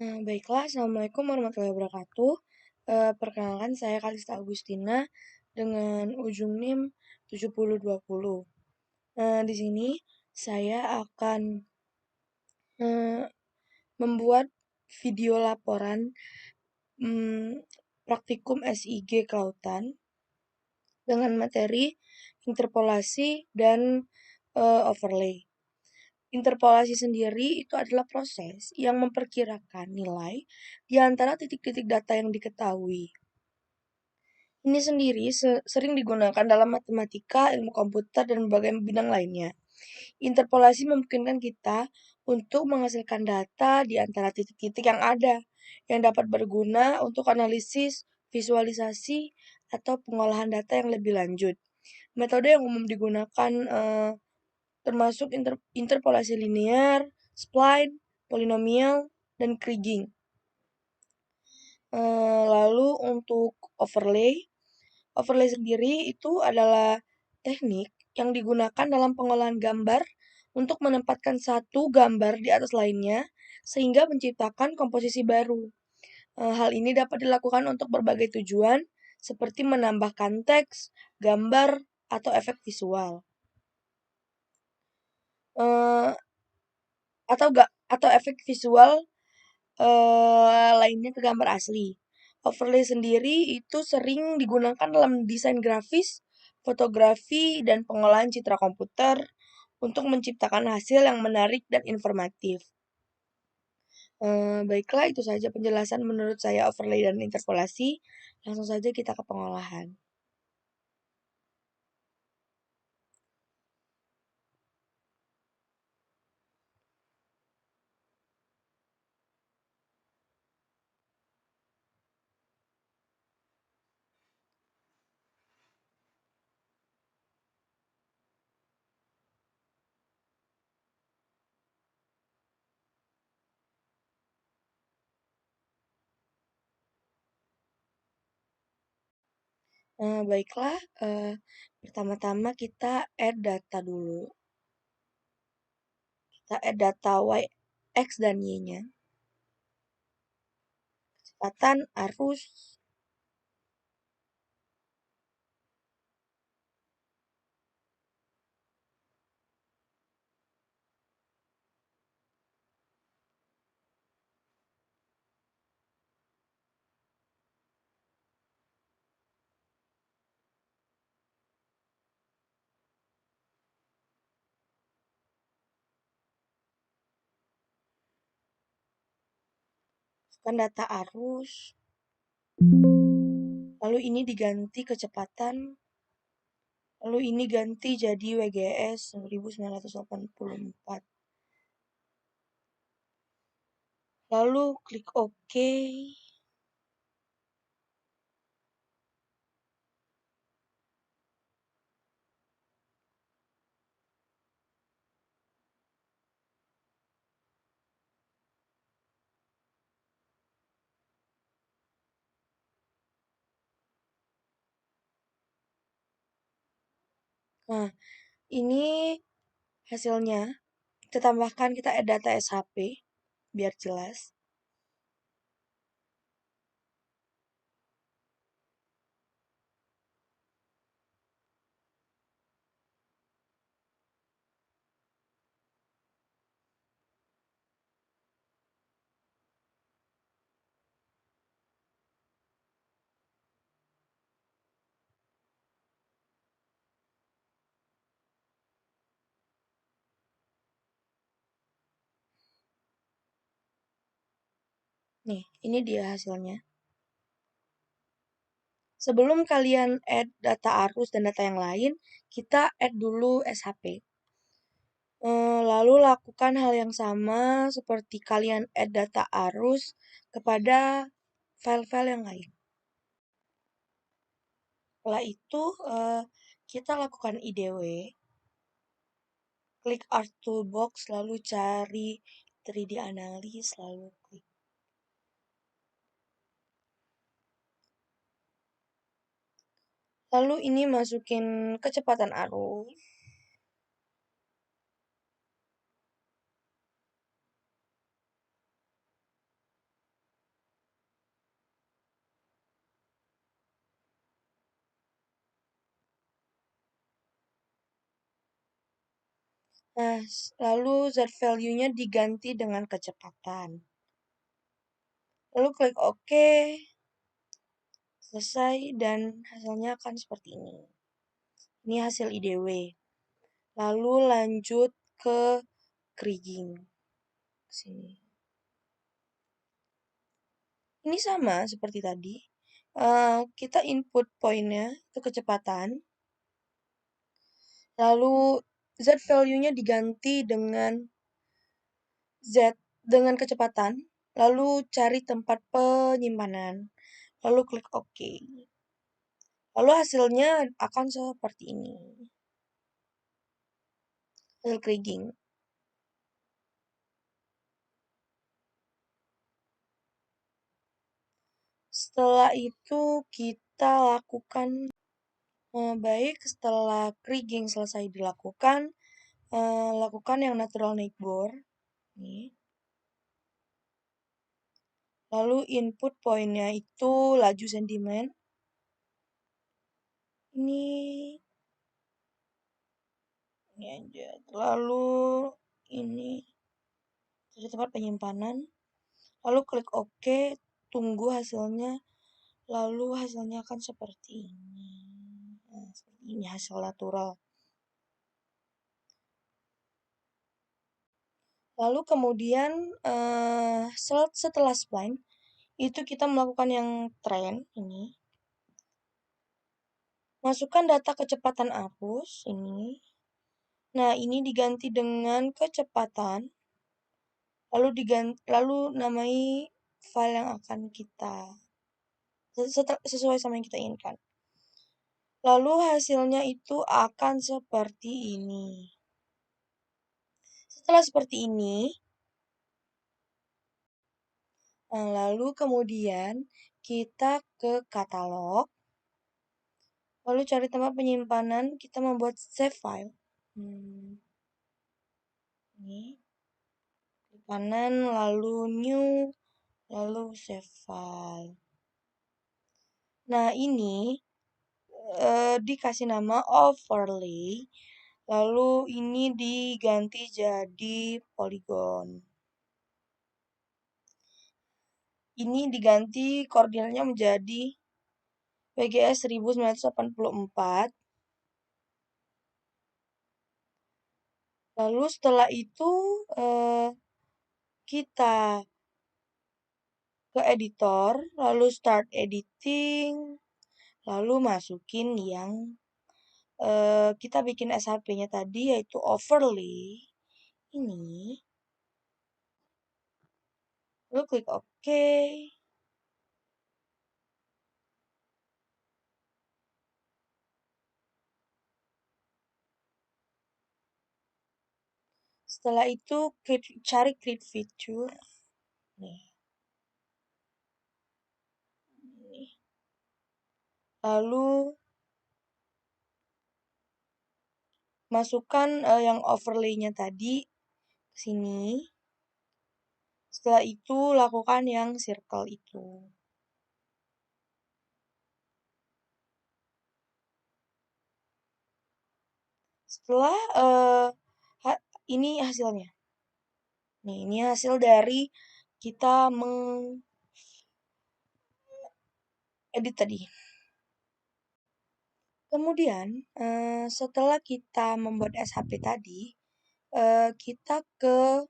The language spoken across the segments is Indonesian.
Baiklah, Assalamualaikum warahmatullahi wabarakatuh. Perkenalkan saya Kalista Agustina dengan ujung NIM 7020. Di sini saya akan eh, membuat video laporan mm, praktikum SIG Kelautan dengan materi interpolasi dan overlay. Interpolasi sendiri itu adalah proses yang memperkirakan nilai di antara titik-titik data yang diketahui. Ini sendiri sering digunakan dalam matematika, ilmu komputer, dan berbagai bidang lainnya. Interpolasi memungkinkan kita untuk menghasilkan data di antara titik-titik yang ada, yang dapat berguna untuk analisis, visualisasi, atau pengolahan data yang lebih lanjut. Metode yang umum digunakan termasuk interpolasi linear, spline, polinomial, dan kriging. Lalu untuk overlay sendiri itu adalah teknik yang digunakan dalam pengolahan gambar untuk menempatkan satu gambar di atas lainnya sehingga menciptakan komposisi baru. Hal ini dapat dilakukan untuk berbagai tujuan seperti menambahkan teks, gambar, atau efek visual. Eh, atau efek visual lainnya ke gambar asli. Overlay sendiri itu sering digunakan dalam desain grafis, fotografi, dan pengolahan citra komputer untuk menciptakan hasil yang menarik dan informatif. Baiklah, itu saja penjelasan menurut saya overlay dan interpolasi. Langsung saja kita ke pengolahan. Baiklah, pertama-tama kita add data dulu. Kita add data Y, X, dan Y-nya. Kecepatan, arus, kan data arus, lalu ini diganti kecepatan, lalu ini ganti jadi WGS 1984. Lalu klik OK. Nah, ini hasilnya. Kita tambahkan, kita add data SHP biar jelas. Nih, ini dia hasilnya. Sebelum kalian add data arus dan data yang lain, kita add dulu SHP. Lalu lakukan hal yang sama seperti kalian add data arus kepada file-file yang lain. Setelah itu, kita lakukan IDW, klik Art Toolbox, lalu cari 3D Analysis, lalu klik. Lalu ini masukin kecepatan arus. Nah, lalu Z value-nya diganti dengan kecepatan. Lalu klik OK, selesai, dan hasilnya akan seperti ini. Ini hasil IDW. Lalu lanjut ke kriging. Sini. Ini sama seperti tadi. Kita input poinnya itu kecepatan. Lalu Z value-nya diganti dengan Z dengan kecepatan. Lalu cari tempat penyimpanan. Lalu klik OK. Lalu hasilnya akan seperti ini. Hasil kriging. Setelah itu kita lakukan baik setelah kriging selesai dilakukan, lakukan yang natural neck bore. Nih. Lalu input poinnya itu laju sentimen. Ini aja. Lalu ini jadi tempat penyimpanan. Lalu klik OK, tunggu hasilnya. Lalu hasilnya akan seperti ini. Nah, seperti ini hasil natural. Lalu kemudian setelah spline itu kita melakukan yang trend ini. Masukkan data kecepatan arus ini. Nah, ini diganti dengan kecepatan. Lalu namai file yang akan kita sesuai sama yang kita inginkan. Lalu hasilnya itu akan seperti ini. Setelah seperti ini, lalu kemudian kita ke katalog. Lalu cari tempat penyimpanan, kita membuat save file. Ini. Klik kanan, lalu new, lalu save file. Nah, ini dikasih nama overlay. Lalu ini diganti jadi polygon. Ini diganti koordinatnya menjadi WGS 1984. Lalu setelah itu kita ke editor, lalu start editing, lalu masukin yang kita bikin SHP-nya tadi yaitu overlay ini. Lalu klik OK. Setelah itu cari create feature. Nih. Lalu masukkan yang overlay-nya tadi ke sini. Setelah itu lakukan yang circle itu. Setelah ini hasilnya. Nih, ini hasil dari kita mengedit tadi. Kemudian setelah kita membuat SHP tadi, kita ke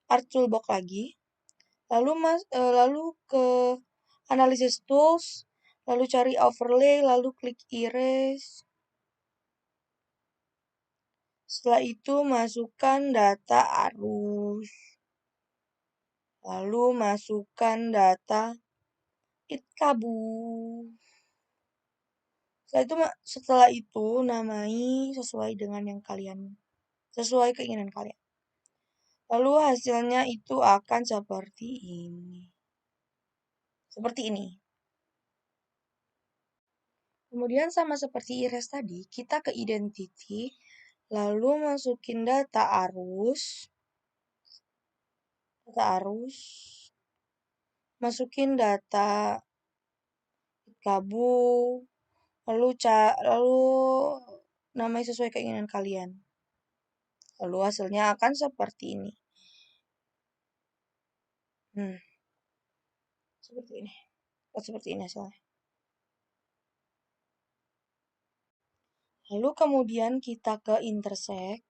Art Toolbox lagi, lalu ke Analysis Tools, lalu cari Overlay, lalu klik Erase. Setelah itu masukkan data arus, lalu masukkan data itkabu. Setelah itu namai sesuai dengan yang sesuai keinginan kalian. Lalu hasilnya itu akan seperti ini. Seperti ini. Kemudian sama seperti iris tadi, kita ke identity, lalu masukin data arus, masukin data kabu, lalu namai sesuai keinginan kalian. Lalu hasilnya akan seperti ini. Seperti ini. Seperti ini hasilnya. Lalu kemudian kita ke intersect.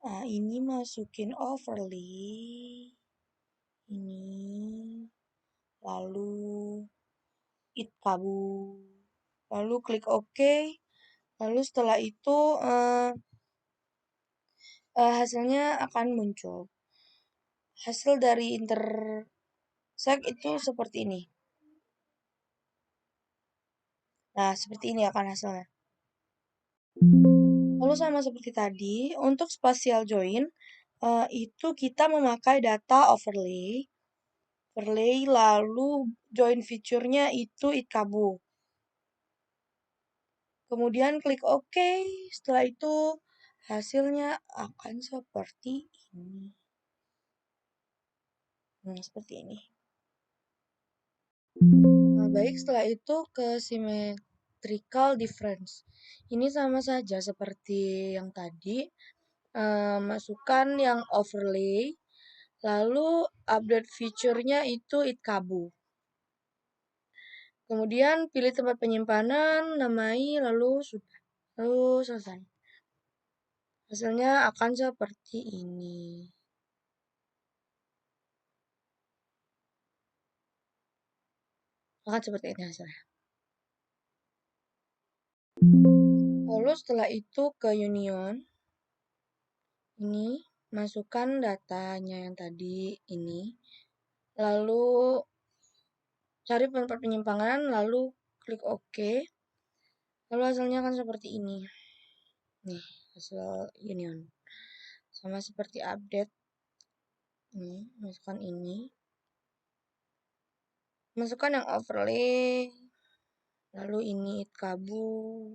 Nah, ini masukin overlay. Ini. Lalu it kabur. Lalu klik OK. Lalu setelah itu hasilnya akan muncul. Hasil dari intersect itu seperti ini. Nah, seperti ini akan hasilnya. Lalu sama seperti tadi, untuk spatial join, itu kita memakai data overlay, lalu join feature-nya itu itkabu. Kemudian klik OK, setelah itu hasilnya akan seperti ini. Seperti ini. Baik, setelah itu ke symmetrical difference. Ini sama saja seperti yang tadi. Masukkan yang overlay, lalu update feature-nya itu itkabu. Kemudian pilih tempat penyimpanan, namai, lalu sudah. Lalu selesai. Hasilnya akan seperti ini. Akan seperti ini hasilnya. Lalu setelah itu ke union. Ini masukkan datanya yang tadi ini. Lalu cari tempat penyimpanan, lalu klik OK. Lalu hasilnya akan seperti ini. Nih, hasil union. Sama seperti update. Nih, masukkan ini. Masukkan yang overlay. Lalu ini itkabu.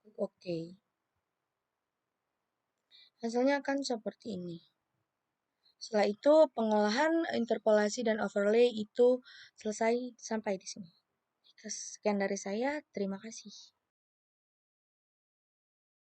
Klik OK. Hasilnya akan seperti ini. Setelah itu, pengolahan interpolasi dan overlay itu selesai sampai di sini. Sekian dari saya, terima kasih.